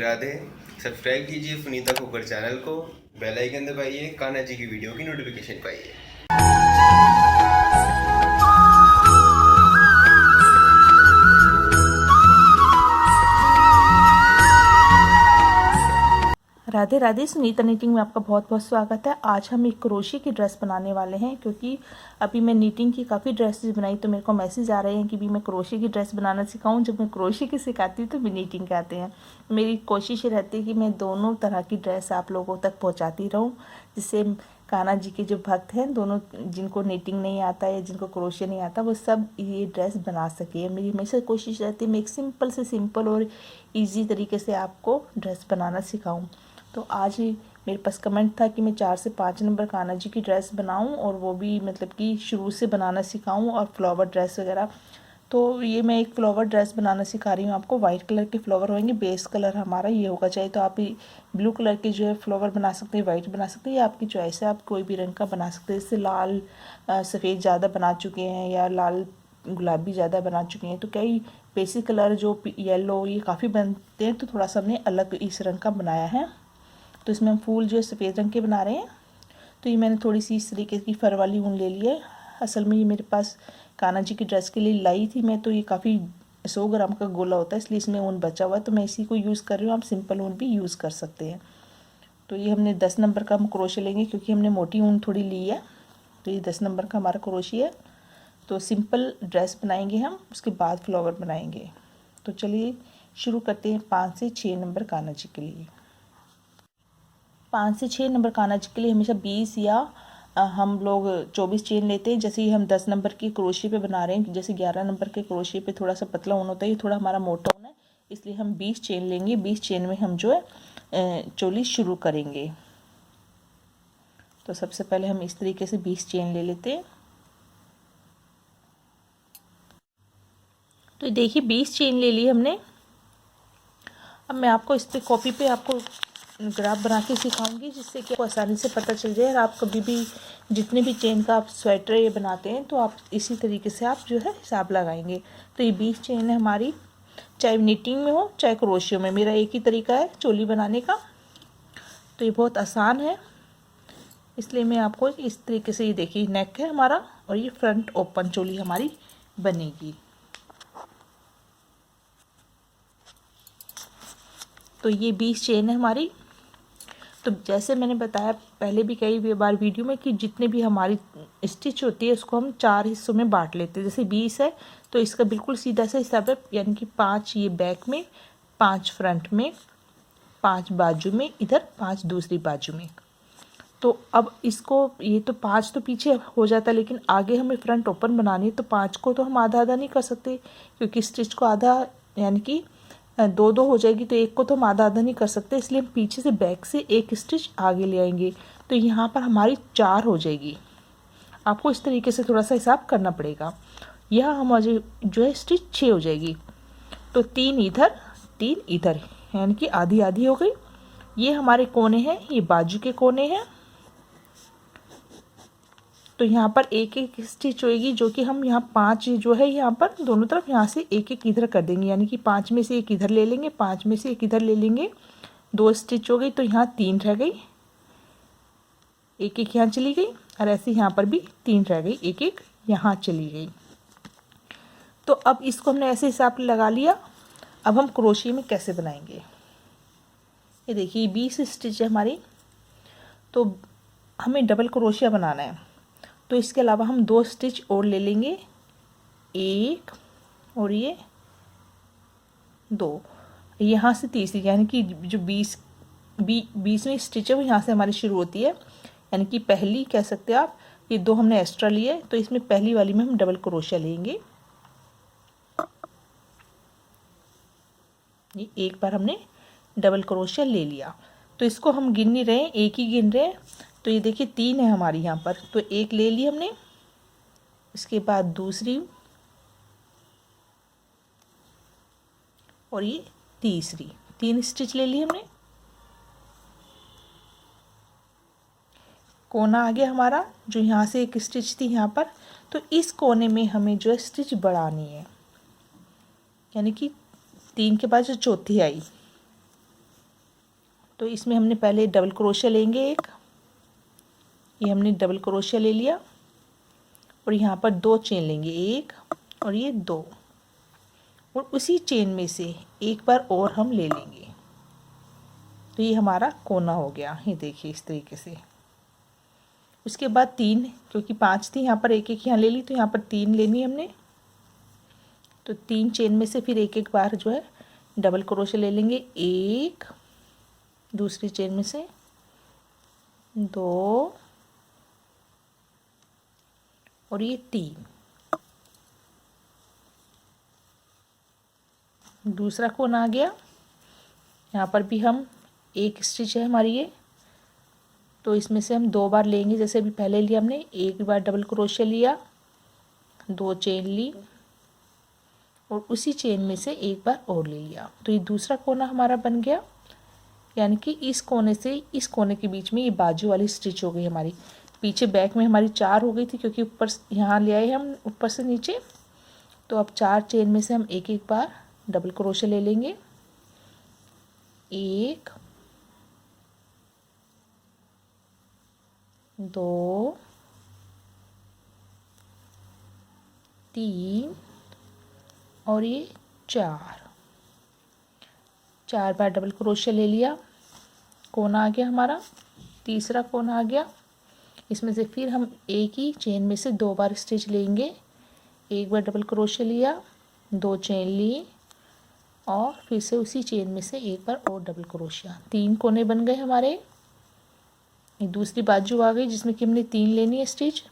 Radhe. Subscribe कीजिए सुनीता खोकर channel को, bell icon दबाइए, कान्हा जी की वीडियो की नोटिफिकेशन पाइए। राधे राधे। सुनीता नीटिंग में आपका बहुत बहुत स्वागत है। आज हम एक क्रोशे की ड्रेस बनाने वाले हैं, क्योंकि अभी मैं नीटिंग की काफ़ी ड्रेसेस बनाई तो मेरे को मैसेज आ रहे हैं कि भी मैं क्रोशे की ड्रेस बनाना सिखाऊं। जब मैं क्रोशे की सिखाती हूँ तो भी नीटिंग के आते हैं। मेरी कोशिश ये रहती है कि मैं दोनों तरह की ड्रेस आप लोगों तक पहुँचाती रहूँ, जिससे कान्हा जी के जो भक्त हैं, दोनों जिनको नीटिंग नहीं आता या जिनको क्रोशे नहीं आता, वो सब ये ड्रेस बना सके। मेरी हमेशा कोशिश रहती है मैं एक सिंपल से सिंपल और ईजी तरीके से आपको ड्रेस बनाना सिखाऊँ। तो आज ही मेरे पास कमेंट था कि मैं 4 से 5 नंबर कान्हा जी की ड्रेस बनाऊं, और वो भी मतलब कि शुरू से बनाना सिखाऊं, और फ्लावर ड्रेस वगैरह। तो ये मैं एक फ्लावर ड्रेस बनाना सिखा रही हूँ आपको। वाइट कलर के फ्लावर होंगे, बेस कलर हमारा ये होगा। चाहे तो आप ब्लू कलर के जो है फ्लावर बना सकते हैं, वाइट बना सकते हैं, या आपकी चॉइस है, आप कोई भी रंग का बना सकते हैं। जैसे लाल सफ़ेद ज़्यादा बना चुके हैं या लाल गुलाबी ज़्यादा बना चुके हैं, तो कई बेसिक कलर जो येलो ये काफ़ी बनते हैं, तो थोड़ा सा हमने अलग इस रंग का बनाया है। तो इसमें हम फूल जो है सफ़ेद रंग के बना रहे हैं। तो ये मैंने थोड़ी सी इस तरीके की फर वाली ऊन ले ली है। असल में ये मेरे पास कान्हा जी की ड्रेस के लिए लाई थी मैं, तो ये काफ़ी 100 ग्राम का गोला होता है, इसलिए इसमें ऊन बचा हुआ है, तो मैं इसी को यूज़ कर रही हूँ। आप सिंपल ऊन भी यूज़ कर सकते हैं। तो ये हमने 10 नंबर का हम क्रोशे लेंगे, क्योंकि हमने मोटी ऊन थोड़ी ली है। तो ये 10 नंबर का हमारा क्रोशे है। तो सिंपल ड्रेस बनाएंगे हम, उसके बाद फ्लावर बनाएंगे। तो चलिए शुरू करते हैं 5 से 6 नंबर कान्हा जी के लिए। 5 से 6 नंबर कान्हा जी के लिए हमेशा 20 या हम लोग 24 चेन लेते हैं। जैसे ही हम 10 नंबर की क्रोशे पे बना रहे हैं, जैसे 11 नंबर के क्रोशे पे थोड़ा सा पतला ऊन होता है, ये थोड़ा हमारा मोटा ऊन है, इसलिए हम 20 चेन लेंगे। 20 चेन में हम जो है चोली शुरू करेंगे। तो सबसे पहले हम इस तरीके से 20 चेन ले लेते हैं। तो देखिए 20 चेन ले ली हमने। अब मैं आपको इस पे कॉपी पे आपको ग्राफ बना के सिखाऊंगी, जिससे कि आपको आसानी से पता चल जाए। और आप कभी भी जितने भी चेन का आप स्वेटर ये बनाते हैं, तो आप इसी तरीके से आप जो है हिसाब लगाएंगे। तो ये 20 चेन है हमारी, चाहे निटिंग में हो चाहे क्रोशियो में। मेरा एक ही तरीका है चोली बनाने का, तो ये बहुत आसान है, इसलिए मैं आपको इस तरीके से, ये देखिए नेक है हमारा, और ये फ्रंट ओपन चोली हमारी बनेगी। तो ये 20 चेन है हमारी। तो जैसे मैंने बताया पहले भी कई बार वीडियो में, कि जितने भी हमारी स्टिच होती है उसको हम 4 हिस्सों में बांट लेते हैं। जैसे 20 है तो इसका बिल्कुल सीधा सा हिसाब है, यानी कि 5 ये बैक में, 5 फ्रंट में, 5 बाजू में, इधर 5 दूसरी बाजू में। तो अब इसको ये तो 5 तो पीछे हो जाता है, लेकिन आगे हमें फ्रंट ओपन बनानी है, तो 5 को तो हम आधा आधा नहीं कर सकते, क्योंकि स्टिच को आधा यानी कि 2 हो जाएगी, तो एक को तो हम आधा आधा नहीं कर सकते, इसलिए हम पीछे से बैक से एक स्टिच आगे ले आएंगे। तो यहाँ पर हमारी 4 हो जाएगी। आपको इस तरीके से थोड़ा सा हिसाब करना पड़ेगा। यह हमारी जो है स्टिच 6 हो जाएगी। तो 3 इधर 3 इधर, यानी कि आधी आधी हो गई। ये हमारे कोने हैं, ये बाजू के कोने हैं। तो यहाँ पर एक एक स्टिच होएगी, जो कि हम यहाँ 5 जो है यहाँ पर दोनों तरफ यहाँ से एक एक इधर कर देंगे, यानी कि 5 में से एक इधर ले लेंगे, 5 में से एक इधर ले लेंगे। 2 स्टिच हो गई, तो यहाँ 3 रह गई, एक एक यहाँ चली गई, और ऐसे यहाँ पर भी 3 रह गई, एक एक यहाँ चली गई। तो अब इसको हमने ऐसे हिसाब लगा लिया। अब हम क्रोशिया में कैसे बनाएंगे, ये देखिए 20 स्टिच है हमारी। तो हमें डबल क्रोशिया बनाना है, तो इसके अलावा हम 2 स्टिच और ले लेंगे, एक और ये 2, यहाँ से तीसरी, यानी कि जो 20वीं स्टिच है वो यहाँ से हमारी शुरू होती है, यानी कि पहली कह सकते हैं आप। ये 2 हमने एक्स्ट्रा लिए, तो इसमें पहली वाली में हम डबल क्रोशिया लेंगे। ये एक बार हमने डबल क्रोशिया ले लिया, तो इसको हम गिन नहीं रहे हैं, एक ही गिन रहे हैं। तो ये देखिए 3 है हमारी यहाँ पर, तो एक ले ली हमने, इसके बाद दूसरी, और ये तीसरी, 3 स्टिच ले ली हमने। कोना आ गया हमारा, जो यहाँ से एक स्टिच थी यहाँ पर, तो इस कोने में हमें जो है स्टिच बढ़ानी है, यानी कि 3 के बाद जो चौथी आई, तो इसमें हमने पहले डबल क्रोशिया लेंगे एक, ये हमने डबल क्रोशिया ले लिया और यहाँ पर 2 चेन लेंगे, एक और ये 2, और उसी चेन में से एक बार और हम ले लेंगे। तो ये हमारा कोना हो गया, ये देखिए इस तरीके से। उसके बाद 3, क्योंकि 5 थी यहाँ पर, एक एक यहाँ ले ली, तो यहाँ पर 3 लेनी है हमने। तो 3 चेन में से फिर एक एक बार जो है डबल क्रोशिया ले लेंगे, एक, दूसरी चेन में से 2 और ये 3। दूसरा कोना आ गया, यहाँ पर भी हम एक स्टिच है हमारी ये, तो इसमें से हम 2 बार लेंगे, जैसे अभी पहले लिया हमने, एक बार डबल क्रोशिया लिया, 2 चेन ली और उसी चेन में से एक बार और ले लिया। तो ये दूसरा कोना हमारा बन गया, यानी कि इस कोने से इस कोने के बीच में ये बाजू वाली स्टिच हो गई हमारी। पीछे बैक में हमारी 4 हो गई थी, क्योंकि ऊपर यहाँ ले आए हम ऊपर से नीचे। तो अब 4 चेन में से हम एक एक बार डबल क्रोशिया ले लेंगे, 1, 2, 3 और ये 4 बार डबल क्रोशिया ले लिया, कोना आ गया हमारा, तीसरा कोना आ गया। इसमें से फिर हम एक ही चेन में से 2 बार स्टिच लेंगे, एक बार डबल क्रोशिया लिया, 2 चेन ली और फिर से उसी चेन में से एक बार और डबल क्रोशिया। 3 कोने बन गए हमारे। ये दूसरी बाजू आ गई जिसमें कि हमने 3 लेनी है स्टिच।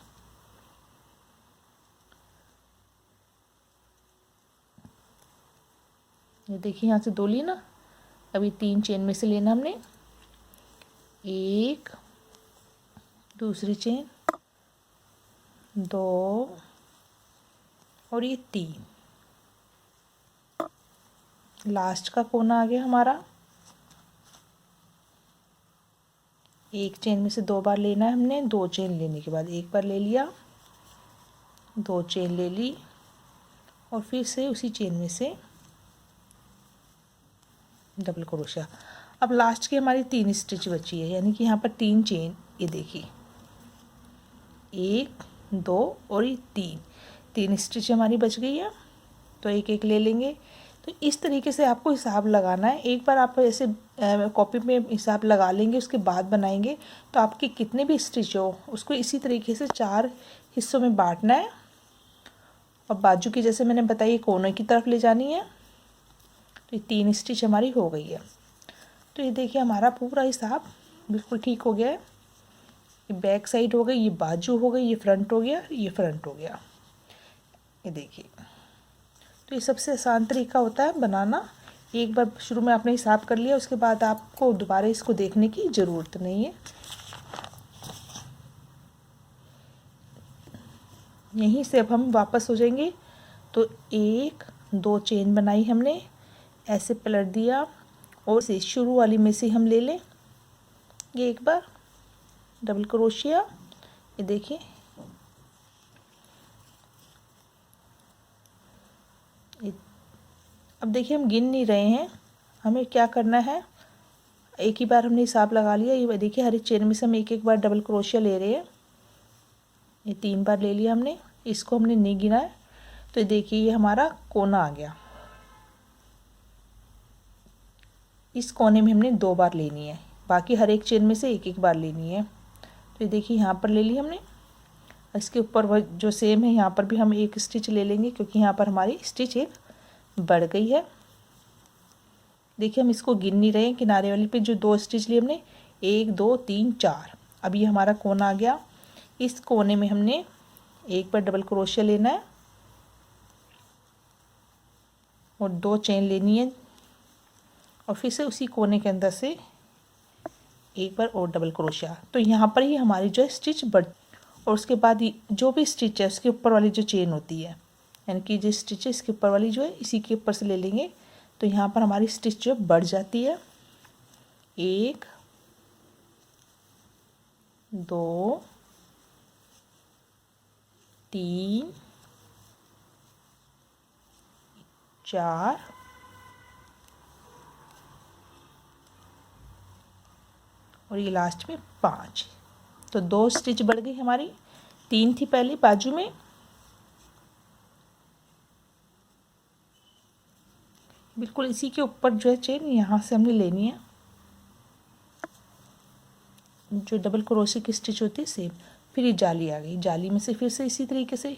ये देखिए यहाँ से 2 ली ना, अभी 3 चेन में से लेना हमने, एक, दूसरी चेन, 2 और ये 3। लास्ट का कोना आ गया हमारा, एक चेन में से 2 बार लेना है हमने, 2 चेन लेने के बाद एक बार ले लिया, 2 चेन ले ली और फिर से उसी चेन में से डबल क्रोशिया। अब लास्ट की हमारी 3 स्टिच बची है, यानी कि यहाँ पर 3 चेन, ये देखिए 1, 2 और ये 3 स्टिच हमारी बच गई है। तो एक एक ले लेंगे। तो इस तरीके से आपको हिसाब लगाना है। एक बार आप ऐसे कॉपी में हिसाब लगा लेंगे, उसके बाद बनाएंगे तो आपके कितने भी स्टिच हो उसको इसी तरीके से 4 हिस्सों में बांटना है और बाजू की जैसे मैंने बताई कोने की तरफ ले जानी है। तो ये 3 स्टिच हमारी हो गई है। तो ये देखिए हमारा पूरा हिसाब बिल्कुल ठीक हो गया है। ये बैक साइड हो गई, ये बाजू हो गई, ये फ्रंट हो गया, ये फ्रंट हो गया। ये देखिए, तो ये सबसे आसान तरीका होता है बनाना। एक बार शुरू में आपने हिसाब कर लिया, उसके बाद आपको दोबारा इसको देखने की ज़रूरत नहीं है। यहीं से अब हम वापस हो जाएंगे। तो 1, 2 चेन बनाई हमने, ऐसे पलट दिया और से शुरू वाली में से हम ले लें ये एक बार डबल क्रोशिया। ये देखिए, अब देखिए हम गिन नहीं रहे हैं, हमें क्या करना है, एक ही बार हमने हिसाब लगा लिया। ये देखिए हर एक चेन में से हम एक एक बार डबल क्रोशिया ले रहे हैं। ये 3 बार ले लिया हमने, इसको हमने नहीं गिना है। तो देखिए ये हमारा कोना आ गया, इस कोने में हमने 2 बार लेनी है, बाकी हर एक चेन में से एक एक बार लेनी है। तो ये देखिए यहाँ पर ले ली हमने, इसके ऊपर वह जो सेम है यहाँ पर भी हम एक स्टिच ले लेंगे, क्योंकि यहाँ पर हमारी स्टिच एक बढ़ गई है। देखिए हम इसको गिन नहीं रहे हैं, किनारे वाली पे जो 2 स्टिच लिए हमने, 1, 2, 3, 4। अब ये हमारा कोना आ गया। इस कोने में हमने एक बार डबल क्रोशिया लेना है और 2 चेन लेनी है और फिर से उसी कोने के अंदर से एक बार और डबल क्रोशिया। तो यहाँ पर ही हमारी जो है स्टिच बढ़, और उसके बाद जो भी स्टिच है उसके ऊपर वाली जो चेन होती है, यानी कि जो स्टिच है इसके ऊपर वाली जो है इसी के ऊपर से ले लेंगे। तो यहाँ पर हमारी स्टिच जो बढ़ जाती है। 1, 2, 3, 4 और ये लास्ट में 5। तो 2 स्टिच बढ़ गई हमारी, 3 थी पहले बाजू में, बिल्कुल इसी के ऊपर जो है चेन यहाँ से हमने लेनी है, जो डबल क्रोशे की स्टिच होती है सेम। फिर ये जाली आ गई, जाली में से फिर से इसी तरीके से।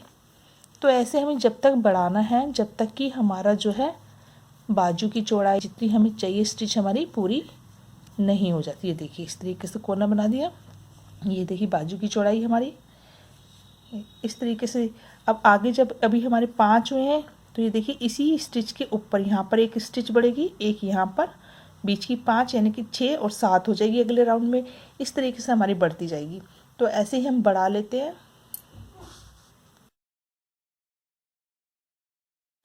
तो ऐसे हमें जब तक बढ़ाना है जब तक कि हमारा जो है बाजू की चौड़ाई जितनी हमें चाहिए स्टिच हमारी पूरी नहीं हो जाती है। देखिए इस तरीके से कोना बना दिया, ये देखिए बाजू की चौड़ाई हमारी इस तरीके से। अब आगे जब अभी हमारे 5 हुए हैं तो ये देखिए इसी स्टिच के ऊपर यहाँ पर एक स्टिच बढ़ेगी, एक यहाँ पर, बीच की 5 यानी कि 6 और 7 हो जाएगी अगले राउंड में। इस तरीके से हमारी बढ़ती जाएगी। तो ऐसे ही हम बढ़ा लेते हैं।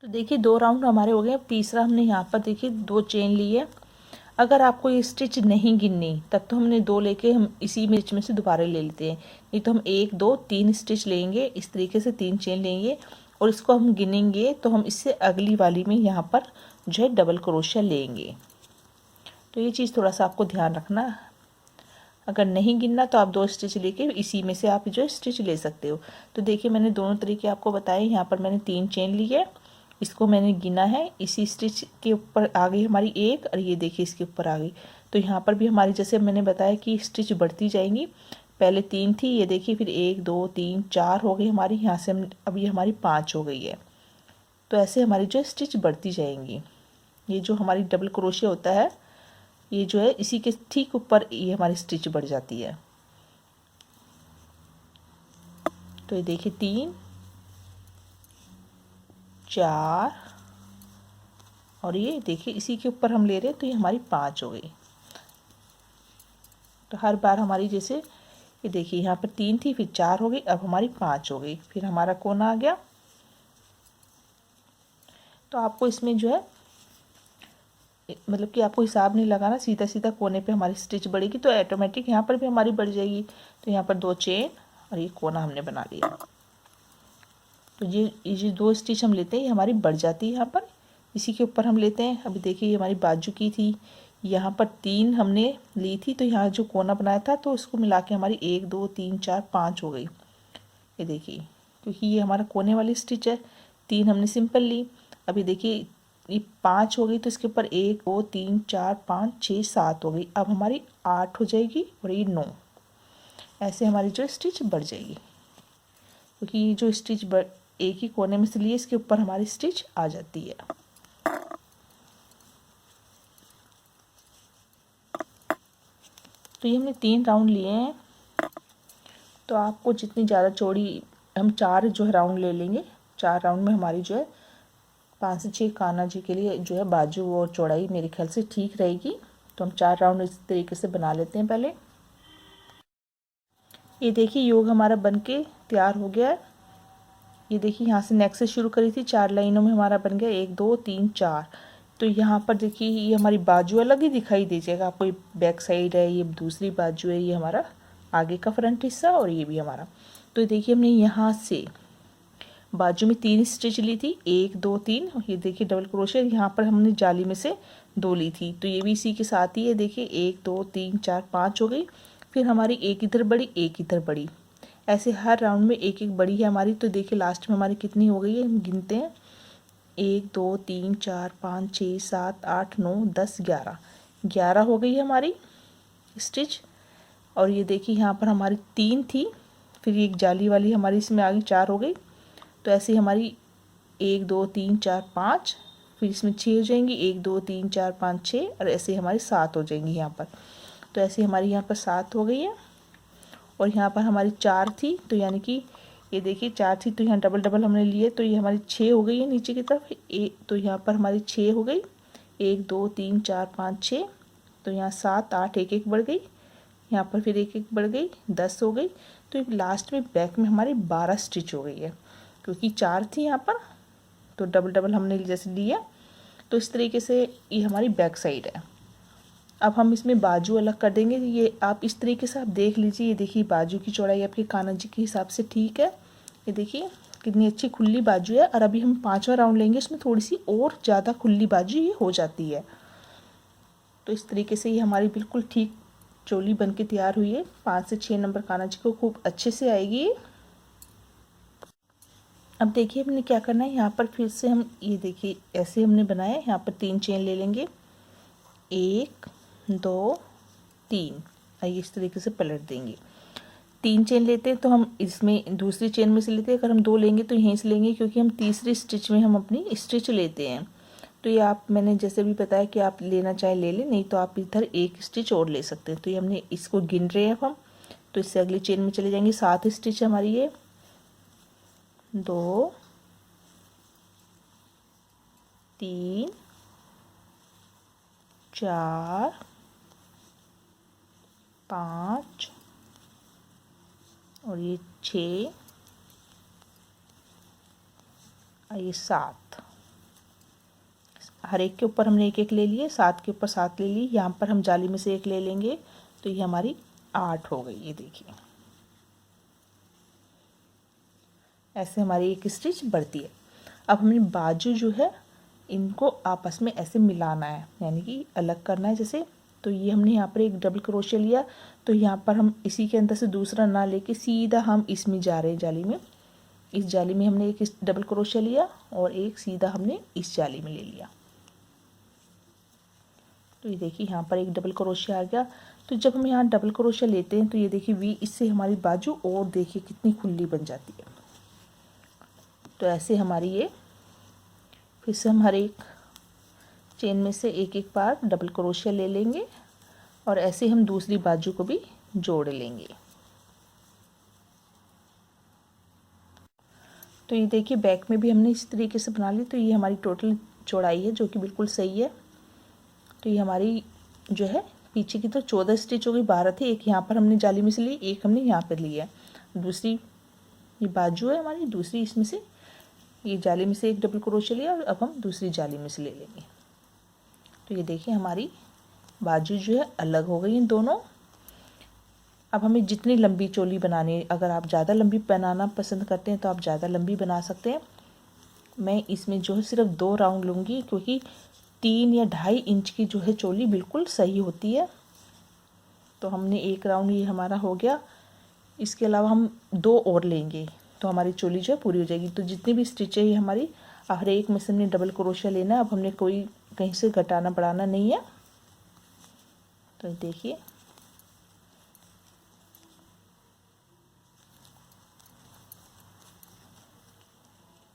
तो देखिए 2 राउंड हमारे हो गए। तीसरा हमने यहाँ पर देखिए 2 चेन ली है। अगर आपको ये स्टिच नहीं गिननी तब तो हमने 2 लेके हम इसी बीच में से दोबारा ले लेते हैं, नहीं तो हम 1 2 3 स्टिच लेंगे, इस तरीके से 3 चेन लेंगे और इसको हम गिनेंगे तो हम इससे अगली वाली में यहाँ पर जो है डबल क्रोशिया लेंगे। तो ये चीज़ थोड़ा सा आपको ध्यान रखना। अगर नहीं गिनना तो आप 2 स्टिच लेके इसी में से आप जो है स्टिच ले सकते हो। तो देखिए मैंने दोनों तरीके आपको बताए। यहाँ पर मैंने 3 चेन ली है, इसको मैंने गिना है, इसी स्टिच के ऊपर आ गई हमारी 1 और ये देखिए इसके ऊपर आ गई। तो यहाँ पर भी हमारी जैसे मैंने बताया कि स्टिच बढ़ती जाएंगी। पहले 3 थी, ये देखिए फिर 1 2 3 4 हो गई हमारी, यहाँ से हम अभी हमारी 5 हो गई है। तो ऐसे हमारी जो स्टिच बढ़ती जाएंगी। ये जो हमारी डबल क्रोशिया होता है ये जो है इसी के ठीक ऊपर ये हमारी स्टिच बढ़ जाती है। तो ये देखिए 3 4 और ये देखिए इसी के ऊपर हम ले रहे हैं तो ये हमारी 5 हो गई। तो हर बार हमारी जैसे ये देखिए यहाँ पर 3 थी, फिर 4 हो गई, अब हमारी 5 हो गई, फिर हमारा कोना आ गया। तो आपको इसमें जो है मतलब कि आपको हिसाब नहीं लगाना, सीधा सीधा कोने पे हमारी स्टिच बढ़ेगी तो ऑटोमेटिक यहाँ पर भी हमारी बढ़ जाएगी। तो यहाँ पर 2 चेन और ये कोना हमने बना लिया। तो ये जो 2 स्टिच हम लेते हैं ये हमारी बढ़ जाती है यहाँ पर, इसी के ऊपर हम लेते हैं। अभी देखिए ये हमारी बाजू की थी, यहाँ पर 3 हमने ली थी, तो यहाँ जो कोना बनाया था तो उसको मिला के हमारी 1 2 3 4 5 हो गई। ये देखिए क्योंकि ये हमारा कोने वाली स्टिच है, 3 हमने सिंपल ली। अभी देखिए ये 5 हो गई तो इसके ऊपर 1 2 3 4 5 6 7 हो गई, अब हमारी 8 हो जाएगी और ये 9। ऐसे हमारी जो स्टिच बढ़ जाएगी क्योंकि ये जो स्टिच एक ही कोने में से लिए इसके ऊपर हमारी स्टिच आ जाती है। तो ये हमने 3 राउंड लिए हैं। तो आपको जितनी ज़्यादा चौड़ी, हम 4 जो है राउंड ले लेंगे, 4 राउंड में हमारी जो है 5 से 6 कान्हा जी के लिए जो है बाजू और चौड़ाई मेरे ख्याल से ठीक रहेगी। तो हम 4 राउंड इस तरीके से बना लेते हैं पहले। ये देखिए योग हमारा बनके तैयार हो गया है। ये देखिए यहाँ से नेक्स्ट से शुरू करी थी, 4 लाइनों में हमारा बन गया 1 2 3 4। तो यहाँ पर देखिए ये हमारी बाजू अलग ही दिखाई दीजिएगा आपको, ये बैक साइड है, ये दूसरी बाजू है, ये हमारा आगे का फ्रंट हिस्सा और ये भी हमारा। तो देखिए हमने यहाँ से बाजू में 3 स्टिच ली थी, 1 2 3, ये देखिए डबल क्रोशिया, यहाँ पर हमने जाली में से 2 ली थी तो ये भी इसी के साथ ही है। देखिए 1 2 3 4 5 हो गई, फिर हमारी एक इधर बढ़ी एक इधर बढ़ी, ऐसे हर राउंड में एक एक बढ़ी है हमारी। तो देखिए लास्ट में हमारी कितनी हो गई है, हम गिनते हैं 1 2 3 4 5 6 7 8 9 10 11, 11 हो गई है हमारी स्टिच। और ये देखिए यहाँ पर हमारी 3 थी, फिर एक जाली वाली हमारी इसमें आ गई 4 हो गई। तो ऐसे हमारी 1 2 3 4 5, फिर इसमें 6 हो जाएंगी, 1 2 3 4 5 6 और ऐसे हमारी 7 हो जाएंगी यहाँ पर। तो ऐसे हमारी यहाँ पर 7 हो गई है। और यहाँ पर हमारी 4 थी, तो यानी कि ये देखिए 4 थी तो यहाँ डबल डबल हमने लिए तो ये हमारी 6 हो गई है नीचे की तरफ। तो यहाँ पर हमारी 6 हो गई, 1 2 3 4 5 6, तो यहाँ 7 8 एक एक बढ़ गई, यहाँ पर फिर एक एक बढ़ गई, 10 हो गई। तो लास्ट में बैक में हमारी 12 स्टिच हो गई है क्योंकि 4 थी यहाँ पर, तो डबल डबल हमने जैसे लिया। तो इस तरीके से ये हमारी बैक साइड है। अब हम इसमें बाजू अलग कर देंगे। ये आप इस तरीके से आप देख लीजिए, ये देखिए बाजू की चौड़ाई आपके कान्हा जी के हिसाब से ठीक है। ये देखिए कितनी अच्छी खुली बाजू है। और अभी हम 5वां राउंड लेंगे, इसमें थोड़ी सी और ज़्यादा खुली बाजू ये हो जाती है। तो इस तरीके से ये हमारी बिल्कुल ठीक चोली बन के तैयार हुई है। 5 से 6 नंबर कान्हा जी को खूब अच्छे से आएगी ये। अब देखिए हमने क्या करना है, यहाँ पर फिर से हम ये देखिए ऐसे हमने बनाया, यहाँ पर 3 चेन ले लेंगे, 1 2 3, आइए इस तरीके से पलट देंगे। 3 चेन लेते हैं तो हम इसमें दूसरी चेन में से लेते हैं, अगर हम 2 लेंगे तो यहीं से लेंगे, क्योंकि हम तीसरी स्टिच में हम अपनी स्टिच लेते हैं। तो ये आप मैंने जैसे भी बताया कि आप लेना चाहे ले लें, नहीं तो आप इधर एक स्टिच और ले सकते हैं। तो ये हमने इसको गिन रहे हैं अब हम, तो इससे अगली चेन में चले जाएंगे। 7 स्टिच हमारी ये, 2 3 4 5 और ये 6 और ये 7। हर एक के ऊपर हमने एक एक ले लिए, 7 के ऊपर 7 ले ली। यहाँ पर हम जाली में से एक ले लेंगे, तो ये हमारी 8 हो गई। ये देखिए ऐसे हमारी एक स्टिच बढ़ती है। अब हमें बाजू जो है इनको आपस में ऐसे मिलाना है, यानी कि अलग करना है जैसे। तो ये हमने यहाँ पर एक डबल क्रोशिया लिया, तो यहाँ पर हम इसी के अंदर से दूसरा ना लेके सीधा हम इसमें जा रहे हैं जाली में। इस जाली में हमने एक डबल क्रोशिया लिया और एक सीधा हमने इस जाली में ले लिया। तो ये देखिए यहाँ पर एक डबल क्रोशिया आ गया। तो जब हम यहाँ डबल क्रोशिया लेते हैं तो ये देखिए वी, इससे हमारी बाजू और देखिए कितनी खुली बन जाती है। तो ऐसे हमारी ये, फिर से हम हर एक चेन में से एक एक बार डबल क्रोशिया ले लेंगे और ऐसे हम दूसरी बाजू को भी जोड़ लेंगे। तो ये देखिए बैक में भी हमने इस तरीके से बना ली। तो ये हमारी टोटल चौड़ाई है जो कि बिल्कुल सही है। तो ये हमारी जो है पीछे की तो 14 स्टिच हो गई, 12 थी, एक यहाँ पर हमने जाली में से ली, एक हमने यहाँ पर लिया। दूसरी ये बाजू है हमारी, दूसरी इसमें से ये जाली में से एक डबल क्रोशिया लिया और अब हम दूसरी जाली में से ले लेंगे। तो ये देखिए हमारी बाजू जो है अलग हो गई इन दोनों। अब हमें जितनी लंबी चोली बनानी है, अगर आप ज़्यादा लंबी बनाना पसंद करते हैं तो आप ज़्यादा लंबी बना सकते हैं। मैं इसमें जो है सिर्फ 2 राउंड लूँगी, क्योंकि 3 या 2.5 इंच की जो है चोली बिल्कुल सही होती है। तो हमने 1 राउंड ये हमारा हो गया, इसके अलावा हम 2 और लेंगे तो हमारी चोली जो है पूरी हो जाएगी। तो जितनी भी स्टिच है ये हमारी हर एक में से हमने डबल क्रोशिया लेना है। अब हमने कोई कहीं से घटाना बढ़ाना नहीं है। तो देखिए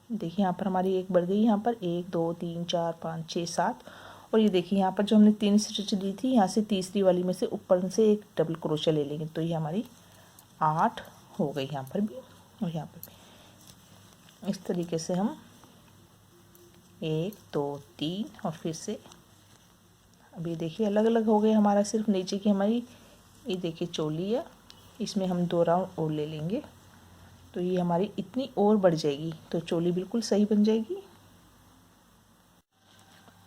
देखिए यहाँ पर हमारी एक बढ़ गई, यहाँ पर 1 2 3 4 5 6 7। और ये देखिए यहाँ पर जो हमने 3 स्टिच दी थी, यहाँ से तीसरी वाली में से ऊपर से एक डबल क्रोशिया ले लेंगे। तो ये हमारी 8 हो गई यहाँ पर भी और यहाँ पर भी। इस तरीके से हम 1 2 3 और फिर से अभी देखिए अलग अलग हो गए हमारा। सिर्फ नीचे की हमारी ये देखिए चोली है, इसमें हम 2 राउंड और ले लेंगे तो ये हमारी इतनी और बढ़ जाएगी, तो चोली बिल्कुल सही बन जाएगी।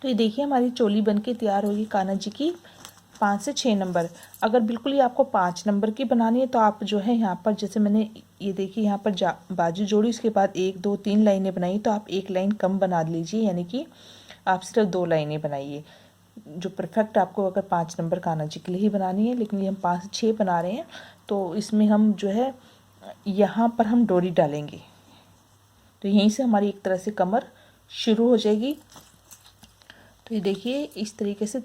तो ये देखिए हमारी चोली बनके तैयार होगी कान्हा जी की 5 से 6 नंबर। अगर बिल्कुल ही आपको 5 नंबर की बनानी है तो आप जो है यहाँ पर जैसे मैंने ये देखिए यहाँ पर बाजू जोड़ी, उसके बाद 1 2 3 लाइनें बनाई, तो आप 1 लाइन कम बना लीजिए, यानी कि आप सिर्फ 2 लाइनें बनाइए। जो परफेक्ट आपको अगर 5 नंबर कान्हा जी के लिए ही बनानी है, लेकिन ये हम 5 से 6 बना रहे हैं तो इसमें हम जो है यहाँ पर हम डोरी डालेंगे। तो यहीं से हमारी एक तरह से कमर शुरू हो जाएगी। तो ये देखिए इस तरीके से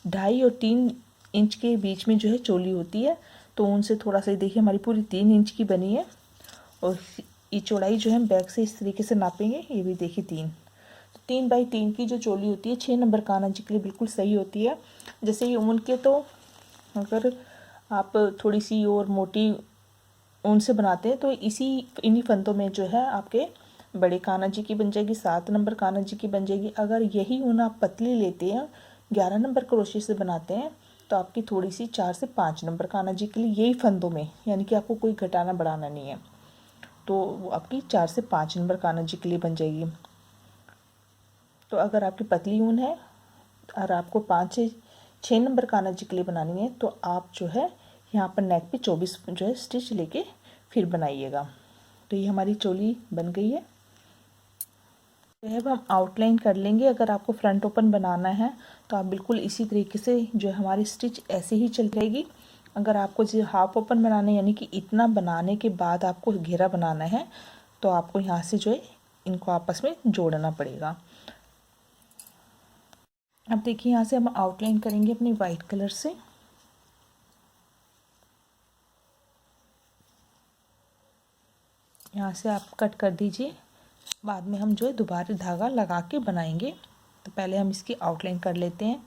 2.5 और 3 इंच के बीच में जो है चोली होती है, तो उनसे थोड़ा सा देखिए हमारी पूरी 3 इंच की बनी है। और ये चौड़ाई जो है हम बैक से इस तरीके से नापेंगे, ये भी देखिए 3। तो 3 बाई 3 की जो चोली होती है 6 नंबर कान्हा जी के लिए बिल्कुल सही होती है। जैसे ये ऊन के, तो अगर आप थोड़ी सी और मोटी ऊन से बनाते हैं तो इन्हीं फंदों में जो है आपके बड़े कान्हा जी की बन जाएगी, 7 नंबर कान्हा जी की बन जाएगी। अगर यही ऊन आप पतली लेते हैं, 11 नंबर क्रोशिया से बनाते हैं, तो आपकी थोड़ी सी 4 से 5 नंबर कान्हा जी के लिए यही फंदों में, यानी कि आपको कोई घटाना बढ़ाना नहीं है, तो वो आपकी 4 से 5 नंबर कान्हा जी के लिए बन जाएगी। तो अगर आपकी पतली ऊन है और आपको 5 से 6 नंबर कान्हा जी के लिए बनानी है, तो आप जो है यहाँ पर नेक पे 24 जो है स्टिच लेके फिर बनाइएगा। तो ये हमारी चोली बन गई है। तो अब हम आउटलाइन कर लेंगे। अगर आपको फ्रंट ओपन बनाना है तो आप बिल्कुल इसी तरीके से जो हमारी स्टिच ऐसे ही चल जाएगी। अगर आपको जो हाफ ओपन बनाना है यानी कि इतना बनाने के बाद आपको घेरा बनाना है तो आपको यहाँ से जो है इनको आपस में जोड़ना पड़ेगा। अब देखिए यहाँ से हम आउटलाइन करेंगे अपने वाइट कलर से। यहाँ से आप कट कर दीजिए, बाद में हम जो है दोबारा धागा लगा के बनाएंगे। तो पहले हम इसकी आउटलाइन कर लेते हैं।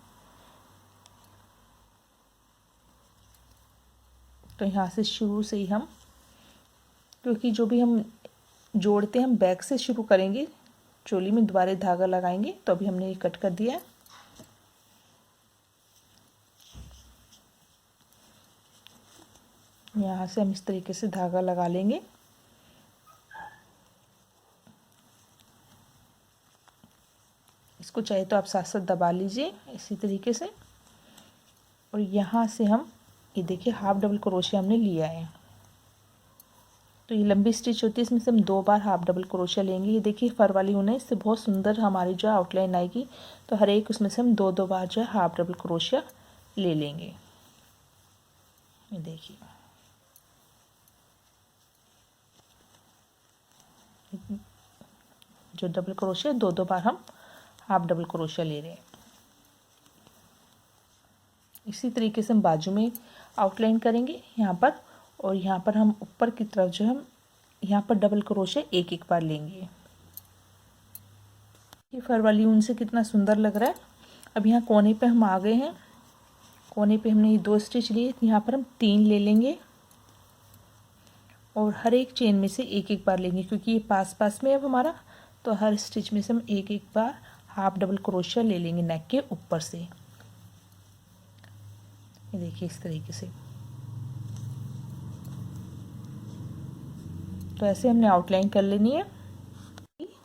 तो यहाँ से शुरू से ही हम, क्योंकि जो भी हम जोड़ते हैं हम बैक से शुरू करेंगे, चोली में दोबारा धागा लगाएंगे। तो अभी हमने ये कट कर दिया है। यहाँ से हम इस तरीके से धागा लगा लेंगे। इसको चाहे तो आप साथ साथ दबा लीजिए इसी तरीके से। और यहाँ से हम ये देखिए हाफ डबल क्रोशिया हमने लिया है। तो ये लंबी स्टिच होती है, इसमें से हम 2 बार हाफ डबल क्रोशिया लेंगे। ये देखिए फर वाली ऊन है, इससे बहुत सुंदर हमारी जो आउटलाइन आएगी। तो हर एक उसमें से हम 2-2 बार जो है हाफ डबल क्रोशिया ले लेंगे। ये देखिए जो डबल क्रोशिया 2-2 बार हम हाफ डबल क्रोशिया ले रहे हैं। इसी तरीके से हम बाजू में आउटलाइन करेंगे यहाँ पर, और यहाँ पर हम ऊपर की तरफ जो हम यहाँ पर डबल क्रोशिया एक बार लेंगे। ये फर वाली ऊन से कितना सुंदर लग रहा है। अब यहाँ कोने पे हम आ गए हैं। कोने पे हमने ये 2 स्टिच लिए, यहाँ पर हम 3 ले लेंगे और हर एक चेन में से एक बार लेंगे, क्योंकि ये पास पास में है अब हमारा। तो हर स्टिच में से हम एक बार हाफ डबल क्रोशिया ले लेंगे नेक के ऊपर से। ये देखिए इस तरीके से। तो ऐसे हमने आउटलाइन कर लेनी है।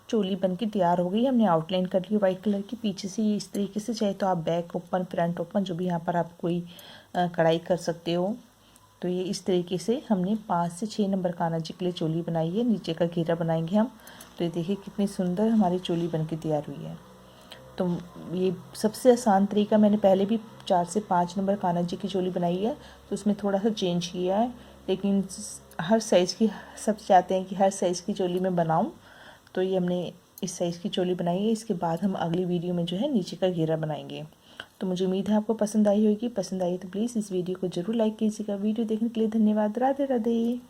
चोली बनके तैयार हो गई, हमने आउटलाइन कर ली वाइट कलर की। पीछे से इस तरीके से, चाहे तो आप बैक ओपन फ्रंट ओपन जो भी यहाँ पर आप कोई कढ़ाई कर सकते हो। तो ये इस तरीके से हमने 5 से 6 नंबर कान्हा जी के लिए चोली बनाई है। नीचे का घेरा बनाएंगे हम। तो ये देखिए कितनी सुंदर हमारी चोली बनके तैयार हुई है। तो ये सबसे आसान तरीका, मैंने पहले भी 4 से 5 नंबर कान्हा जी की चोली बनाई है, तो उसमें थोड़ा सा चेंज किया है। लेकिन हर साइज़ की, सब चाहते हैं कि हर साइज़ की चोली मैं बनाऊं। तो ये हमने इस साइज़ की चोली बनाई है। इसके बाद हम अगली वीडियो में जो है नीचे का घेरा बनाएंगे। तो मुझे उम्मीद है आपको पसंद आई होगी। पसंद आई तो प्लीज़ इस वीडियो को ज़रूर लाइक कीजिएगा। वीडियो देखने के लिए धन्यवाद। राधे राधे।